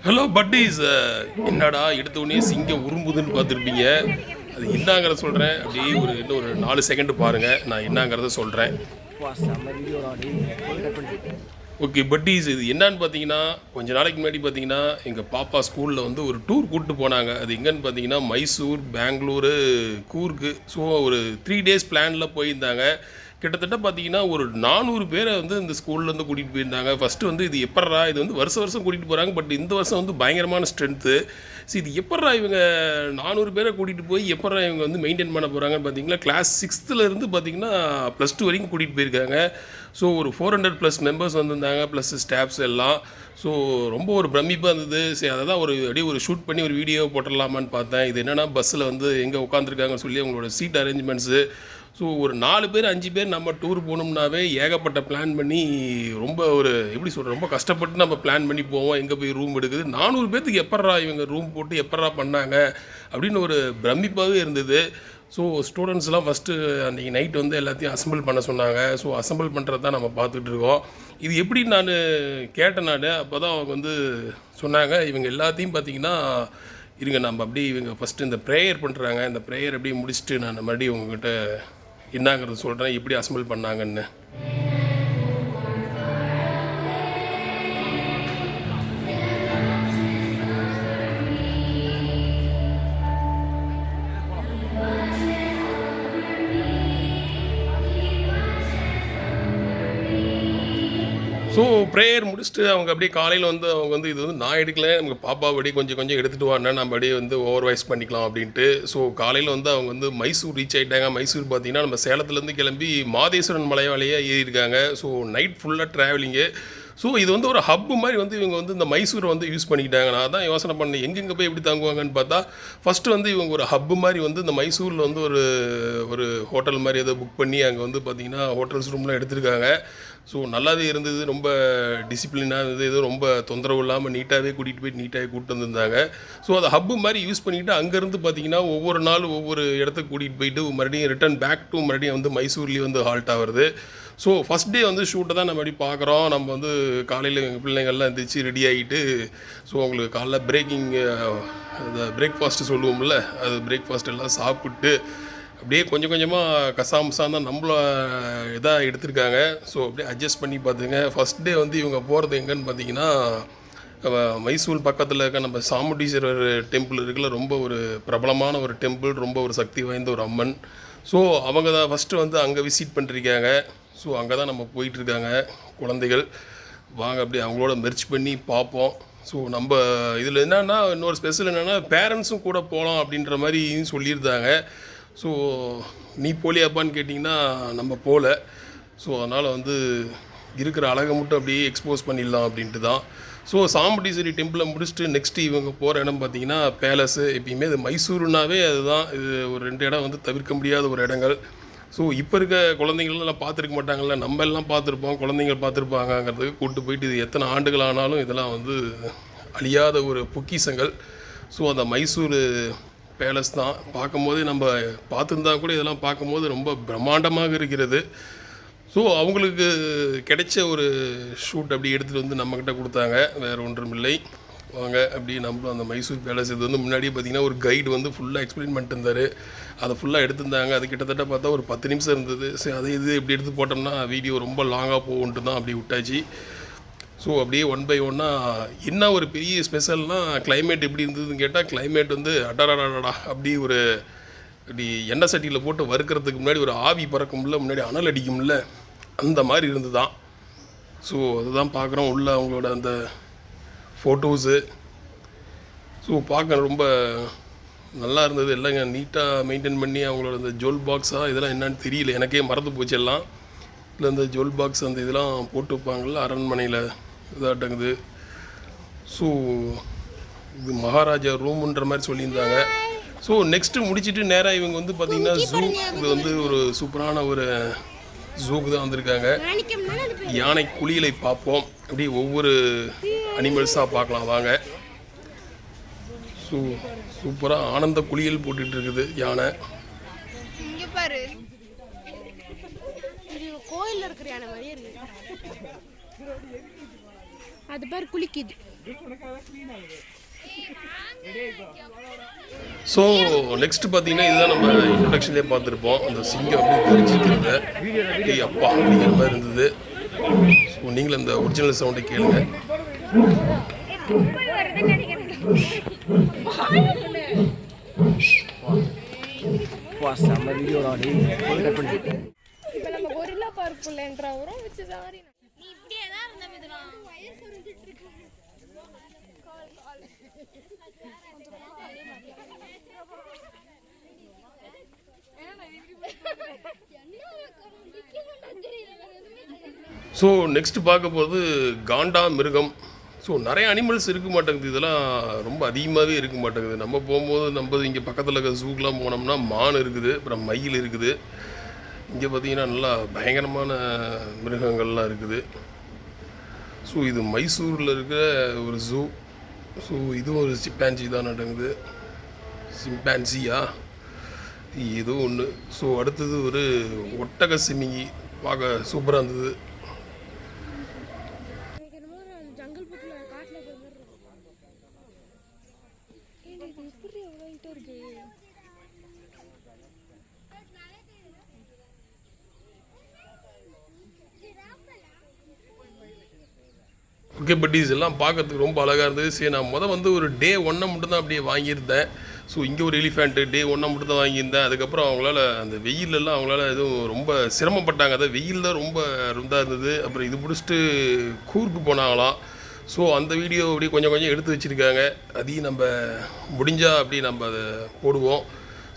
Hello buddies, என்னடா எடுத்த உடனே சிங்கம் உரும்புதுன்னு பார்த்துருப்பீங்க. அது என்னங்கிறத சொல்கிறேன். அப்படியே இன்னும் ஒரு 4 செகண்ட் பாருங்கள், நான் என்னங்கிறத சொல்கிறேன். ஓகே பட்டீஸ், இது என்னன்னு பார்த்தீங்கன்னா, கொஞ்ச நாளைக்கு முன்னாடி பார்த்தீங்கன்னா எங்கள் பாப்பா ஸ்கூலில் வந்து ஒரு டூர் கூப்பிட்டு போனாங்க. அது எங்கன்னு பார்த்தீங்கன்னா மைசூர், பெங்களூரு, கூர்க்கு. ஸோ ஒரு 3 டேஸ் பிளானில் போயிருந்தாங்க. கிட்டத்தட்ட பார்த்தீங்கன்னா ஒரு 400 பேரை வந்து இந்த ஸ்கூல்லேருந்து கூட்டிகிட்டு போயிருந்தாங்க. ஃபஸ்ட்டு வந்து இது எப்பட்றா, இது வந்து வருஷம் கூட்டிகிட்டு போகிறாங்க. பட் இந்த வருஷம் வந்து பயங்கரமான ஸ்ட்ரென்த்து. ஸோ இது எப்பட்றா இவங்க 400 பேரை கூட்டிகிட்டு போய் எப்பட்றா இவங்க வந்து மெயின்டைன் பண்ண போகிறாங்கன்னு பார்த்தீங்கன்னா, கிளாஸ் 6th பார்த்தீங்கன்னா +2 வரைக்கும் கூட்டிகிட்டு போயிருக்காங்க. ஸோ ஒரு 400+ மெம்பர்ஸ் வந்திருந்தாங்க, ப்ளஸ் ஸ்டாஃப்ஸ் எல்லாம். ஸோ ரொம்ப ஒரு பிரமிப்பாக இருந்தது. சரி, அதை தான் அப்படியே ஒரு ஷூட் பண்ணி ஒரு வீடியோ போட்டுடலாமான்னு பார்த்தேன். இது என்னென்னா பஸ்ஸில் வந்து எங்கே உட்காந்துருக்காங்கன்னு சொல்லி அவங்களோட சீட் அரேஞ்ச்மெண்ட்ஸு. ஸோ ஒரு 4 பேர் 5 பேர் நம்ம டூர் போகணும்னாவே ஏகப்பட்ட பிளான் பண்ணி ரொம்ப எப்படி சொல்கிறேன், ரொம்ப கஷ்டப்பட்டு நம்ம பிளான் பண்ணி போவோம். எங்கே போய் ரூம் எடுக்குது, 400 பேர்த்துக்கு எப்பட்றா இவங்க ரூம் போட்டு எப்பட்றா பண்ணாங்க அப்படின்னு ஒரு பிரமிப்பாகவே இருந்தது. ஸோ ஸ்டூடெண்ட்ஸ்லாம் ஃபஸ்ட்டு அன்றைக்கி நைட் வந்து எல்லாத்தையும் அசம்பிள் பண்ண சொன்னாங்க. ஸோ அசம்பிள் பண்ணுறது தான் நம்ம பார்த்துட்டு இருக்கோம். இது எப்படி நான் கேட்டேன். அப்போ தான் அவங்க வந்து சொன்னாங்க, இவங்க எல்லாத்தையும் பார்த்திங்கன்னா இருங்க, நம்ம அப்படியே இவங்க ஃபஸ்ட்டு இந்த ப்ரேயர் பண்ணுறாங்க. இந்த ப்ரேயர் அப்படியே முடிச்சுட்டு நான் மறுபடியும் உங்ககிட்ட என்னங்கிறது சொல்கிறேன், எப்படி அசம்பிள் பண்ணாங்கன்னு. ஸோ ப்ரேயர் முடிச்சுட்டு அவங்க அப்படியே காலையில் வந்து அவங்க வந்து இது வந்து நான் எடுக்கல, நமக்கு பாப்பா அப்படியே கொஞ்சம் எடுத்துகிட்டு வாங்க, நம்ம அப்படியே வந்து ஓவர் வாய்ஸ் பண்ணிக்கலாம் அப்படின்ட்டு. ஸோ காலையில் வந்து அவங்க வந்து மைசூர் ரீச் ஆகிட்டாங்க. மைசூர் பார்த்திங்கன்னா நம்ம சேலத்துலேருந்து கிளம்பி மாதேஸ்வரன் மலையாளியாக ஏறியிருக்காங்க. ஸோ நைட் ஃபுல்லாக ட்ராவலிங்கு. ஸோ இது வந்து ஒரு ஹப்பு மாதிரி வந்து இவங்க வந்து இந்த மைசூரை வந்து யூஸ் பண்ணிக்கிட்டாங்க. நான் தான் யோசனை பண்ணேன், எங்கெங்கே போய் எப்படி தங்குவாங்கன்னு பார்த்தா, ஃபஸ்ட்டு வந்து இவங்க ஒரு ஹப்பு மாதிரி வந்து இந்த மைசூரில் வந்து ஒரு ஹோட்டல் மாதிரி ஏதோ புக் பண்ணி அங்கே வந்து பார்த்திங்கன்னா ஹோட்டல்ஸ் ரூம்லாம் எடுத்திருக்காங்க. ஸோ நல்லாவே இருந்தது, ரொம்ப டிசிப்ளினாக இருந்தது, ஏதோ ரொம்ப தொந்தரவு இல்லாமல் நீட்டாகவே கூட்டிகிட்டு போய் நீட்டாகவே கூப்பிட்டு வந்திருந்தாங்க. ஸோ அதை ஹப்பு மாதிரி யூஸ் பண்ணிக்கிட்டு அங்கேருந்து பார்த்திங்கன்னா ஒவ்வொரு நாள் ஒவ்வொரு இடத்துக்கு கூட்டிகிட்டு போயிட்டு மறுபடியும் ரிட்டர்ன் பேக் டு மறுபடியும் வந்து மைசூர்லேயே வந்து ஹால்ட் ஆகிறது. ஸோ ஃபஸ்ட் டே வந்து ஷூட்டை தான் நம்ம அப்படி பார்க்குறோம். நம்ம வந்து காலையில் எங்கள் பிள்ளைங்கள்லாம் எந்திரிச்சு ரெடி ஆகிட்டு, ஸோ அவங்களுக்கு காலைல அந்த பிரேக்ஃபாஸ்ட்டு சொல்லுவோம்ல, அது பிரேக்ஃபாஸ்ட் எல்லாம் சாப்பிட்டு அப்படியே கொஞ்சமாக கசாமசான் தான் நம்மள இதாக எடுத்திருக்காங்க. ஸோ அப்படியே அட்ஜஸ்ட் பண்ணி பார்த்துங்க. ஃபஸ்ட் டே வந்து இவங்க போகிறது எங்கன்னு பார்த்தீங்கன்னா, மைசூர் பக்கத்தில் இருக்க நம்ம சாமுண்டீஸ்வரர் டெம்பிள் இருக்குல்ல, ரொம்ப ஒரு பிரபலமான ஒரு டெம்பிள், ரொம்ப ஒரு சக்தி வாய்ந்த ஒரு அம்மன். ஸோ அவங்க தான் ஃபஸ்ட்டு வந்து அங்கே விசிட் பண்ணிருக்காங்க. ஸோ அங்கே தான் நம்ம போயிட்டுருக்காங்க குழந்தைகள். வாங்க அப்படியே அவங்களோட மெர்ச் பண்ணி பார்ப்போம். ஸோ நம்ம இதில் என்னென்னா இன்னொரு ஸ்பெஷல் என்னென்னா, பேரண்ட்ஸும் கூட போகலாம் அப்படின்ற மாதிரி சொல்லியிருந்தாங்க. ஸோ நீ போலியாப்பான்னு கேட்டிங்கன்னா நம்ம போகல. ஸோ அதனால் வந்து இருக்கிற அழகை மட்டும் அப்படியே எக்ஸ்போஸ் பண்ணிடலாம் அப்படின்ட்டு தான். ஸோ சாமுண்டீஸ்வரி டெம்பிளை முடிச்சுட்டு நெக்ஸ்ட்டு இவங்க போகிற இடம் பார்த்திங்கன்னா பேலஸு. எப்பயுமே இது மைசூருனாவே அதுதான். இது ஒரு 2 இடம் வந்து தவிர்க்க முடியாத ஒரு இடங்கள். ஸோ இப்போ இருக்க குழந்தைங்களெல்லாம் பார்த்துருக்க மாட்டாங்கள்ல, நம்ம எல்லாம் பார்த்துருப்போம், குழந்தைங்க பார்த்துருப்பாங்கங்கிறதுக்கு கூப்பிட்டு போயிட்டு இது எத்தனை ஆண்டுகள் ஆனாலும் இதெல்லாம் வந்து அழியாத ஒரு பொக்கிஷங்கள். ஸோ அந்த மைசூர் பேலஸ் தான் பார்க்கும்போது நம்ம பார்த்துருந்தா கூட இதெல்லாம் பார்க்கும்போது ரொம்ப பிரம்மாண்டமாக இருக்கிறது. ஸோ அவங்களுக்கு கிடைச்ச ஒரு ஷூட் அப்படி எடுத்துகிட்டு வந்து நம்மக்கிட்ட கொடுத்தாங்க, வேறு ஒன்றும் இல்லை. வாங்க அப்படியே நம்மளும் அந்த மைசூர் பேலஸ், இது வந்து முன்னாடியே பார்த்திங்கன்னா ஒரு கைடு வந்து ஃபுல்லாக எக்ஸ்பிளைன் பண்ணிட்டு இருந்தார். அதை ஃபுல்லாக எடுத்திருந்தாங்க. அது கிட்டத்தட்ட பார்த்தா ஒரு 10 நிமிஷம் இருந்தது. சரி, அதை எப்படி எடுத்து போட்டோம்னா வீடியோ ரொம்ப லாங்காக போகுன்ட்டு தான் அப்படி விட்டாச்சு. ஸோ அப்படியே 1 by 1 என்ன ஒரு பெரிய ஸ்பெஷல்னால், கிளைமேட் எப்படி இருந்ததுன்னு கேட்டால், கிளைமேட் வந்து அடடடடா அப்படி எண்ணெய் சட்டியில் போட்டு வறுக்கிறதுக்கு முன்னாடி ஒரு ஆவி பறக்கும்ல, முன்னாடி அனல் அடிக்கும்ல, அந்த மாதிரி இருந்து தான். ஸோ அதுதான் பார்க்குறோம் உள்ள அவங்களோட அந்த ஃபோட்டோஸு. ஸோ பார்க்க ரொம்ப நல்லா இருந்தது. எல்லாம் நீட்டாக மெயின்டைன் பண்ணி அவங்களோட அந்த ஜுவல் பாக்ஸாக இதெல்லாம் என்னன்னு தெரியல, எனக்கே மறந்து போச்சு எல்லாம். இல்லை அந்த ஜுவல் பாக்ஸ் அந்த இதெல்லாம் போட்டு வைப்பாங்கள்ல அரண்மனையில், இதாட்டங்குது. ஸோ இது மகாராஜா ரூமுன்ற மாதிரி சொல்லியிருந்தாங்க. ஸோ நெக்ஸ்ட்டு முடிச்சுட்டு நேராக இவங்க வந்து பார்த்திங்கன்னா ஜூ, இது வந்து ஒரு சூப்பரான ஒரு ஜூக்கு தான் வந்திருக்காங்க. யானை குளியலை பார்ப்போம், அப்படி ஒவ்வொரு அனிமல்ஸாக பார்க்கலாம் வாங்க. ஸோ சூப்பராக ஆனந்த குளியல் போட்டுட்டு இருக்குது யானை. கோயில்ல இருக்கிற யானை மாதிரியே இருக்கு. அது பேர் குளிக்குது. ஸோ நெக்ஸ்ட் பார்த்தீங்கன்னா இதுதான் நம்ம இன்ட்ரடக்ஷன்லேயே பார்த்துருப்போம். அந்த சிங்கம் அப்படி தெரிஞ்சுக்கிறது அப்பா அப்படிங்கிற மாதிரி இருந்தது. ஸோ நீங்களும் இந்த ஒரிஜினல் சவுண்டை கேளுங்க. ஸோ நெக்ஸ்ட் பார்க்க போகிறது காண்டா மிருகம். ஸோ நிறைய அனிமல்ஸ் இருக்க மாட்டேங்குது. இதெல்லாம் ரொம்ப அதிகமாகவே இருக்க மாட்டேங்குது. நம்ம போகும்போது நம்ம இங்கே பக்கத்தில் இருக்க ஜூக்கெலாம் போனோம்னா மான் இருக்குது, அப்புறம் மயில் இருக்குது. இங்கே பார்த்தீங்கன்னா நல்லா பயங்கரமான மிருகங்கள்லாம் இருக்குது. ஸோ இது மைசூரில் இருக்கிற ஒரு ஜூ. ஸோ இதுவும் ஒரு சிம்பான்சி தான் நடக்குது. சிம்பான்சியா ஏதோ ஒன்று. ஸோ அடுத்தது ஒரு ஒட்டக சிமிங்கி பார்க்க சூப்பராக இருந்தது. ஓகே பட்டீஸ் எல்லாம் பார்க்கறதுக்கு ரொம்ப அழகாக இருந்தது. சரி நான் வந்து ஒரு டே 1 மட்டும் தான் அப்படியே வாங்கியிருந்தேன். ஸோ இங்கே ஒரு எலிஃபேண்ட்டு டே 1 மட்டும் தான் வாங்கியிருந்தேன். அதுக்கப்புறம் அவங்களால அந்த வெயிலெல்லாம் அவங்களால எதுவும் ரொம்ப சிரமப்பட்டாங்க. அதாவது வெயில் தான் ரொம்ப இதாக இருந்தது. அப்புறம் இது முடிச்சுட்டு கூர்க்கு போனாங்களாம். ஸோ அந்த வீடியோ அப்படியே கொஞ்சம் கொஞ்சம் எடுத்து வச்சுருக்காங்க. அதையும் நம்ம முடிஞ்சால் அப்படி நம்ம அதை போடுவோம்.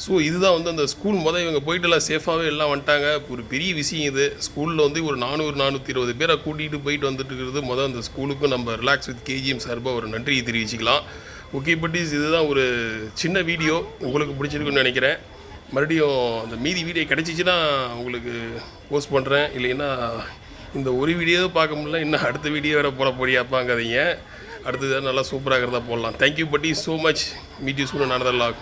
ஸோ இதுதான் வந்து அந்த ஸ்கூல் இவங்க போயிட்டுலாம் சேஃபாகவே எல்லாம் வந்துட்டாங்க. ஒரு பெரிய விஷயம் இது. ஸ்கூலில் வந்து ஒரு 400-420 பேரை கூட்டிகிட்டு போயிட்டு வந்துட்டு இருக்கிறது அந்த ஸ்கூலுக்கும் நம்ம ரிலாக்ஸ் வித் கேஜிஎம் சார்பாக ஒரு நன்றியை தெரிவிச்சுக்கலாம். ஓகே பட்டீஸ் இதுதான் ஒரு சின்ன வீடியோ. உங்களுக்கு பிடிச்சிருக்குன்னு நினைக்கிறேன். மறுபடியும் அந்த மீதி வீடியோ கிடச்சிச்சின்னா உங்களுக்கு போஸ்ட் பண்ணுறேன். இல்லைன்னா இந்த ஒரு வீடியோ பார்க்க முடியல, இன்னும் அடுத்த வீடியோ வேறு போடியாப்பாங்காதீங்க. அடுத்தது நல்லா சூப்பராக இருக்கிறதா போடலாம். Thank you buddies so much. Meet you soon another vlog.